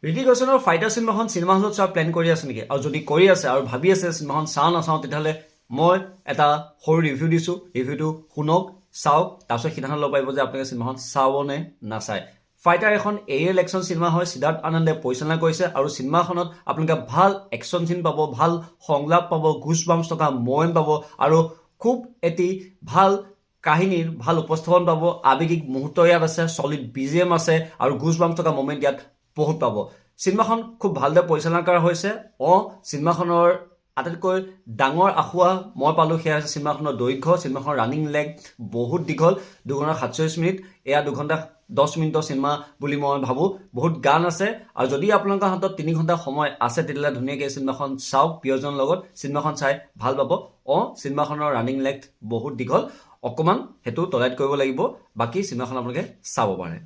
Hrithik ৰোশনৰ fighter cinema হলত চোৱা plan কৰি আছে নেকি? আৰু যদি কৰি আছে আৰু ভাবি আছে চিনেমাখন চাওঁ নাচাওঁ, তেতিয়াহ'লে মই এটা সৰু ৰিভিউ দিছোঁ, ৰিভিউটো শুনক, চাওক, তাৰপিছত সিদ্ধান্ত ল'ব পাৰিব যে আপোনালোকে চিনেমাখন চাব নে নাচায়। ফাইটাৰ এখন এৰিয়েল একশ্যন চিনেমা হয়, সিদ্ধাৰ্থ আনন্দে পৰিচালনা কৰিছে আৰু চিনেমাখনত আপোনালোকে ভাল একশ্যন চিন পাব, ভাল সংলাপ পাব, গুজবাম্পছ থকা মমেণ্ট পাব আৰু খুব এটি ভাল কাহিনীৰ ভাল উপস্থাপন পাব। আৱেগিক মুহূৰ্ত ইয়াত আছে, চলিড BGM আছে আৰু গুজবাম্পছ থকা মমেণ্ট ইয়াত বহুত পাব। চিনেমাখন খুব ভালদৰে পৰিচালনা কৰা হৈছে। চিনেমাখনৰ আটাইতকৈ ডাঙৰ আসোঁৱাহ মই পালোঁ সেয়া হৈছে চিনেমাখনৰ দৈৰ্ঘ্য। চিনেমাখনৰ ৰানিং লেগ বহুত দীঘল, 2 ঘণ্টা 47 মিনিট। এয়া 2 ঘণ্টা 10 মিনিটৰ চিনেমা বুলি মই ভাবোঁ। বহুত গান আছে আৰু যদি আপোনালোকৰ হাতত 3 ঘণ্টা সময় আছে, তেতিয়াহ'লে ধুনীয়াকৈ চিনেমাখন চাওক প্ৰিয়জনৰ লগত, চিনেমাখন চাই ভাল পাব। চিনেমাখনৰ ৰানিং লেগ বহুত দীঘল, অকণমান সেইটো টলাৰেট কৰিব লাগিব, বাকী চিনেমাখন আপোনালোকে চাব পাৰে।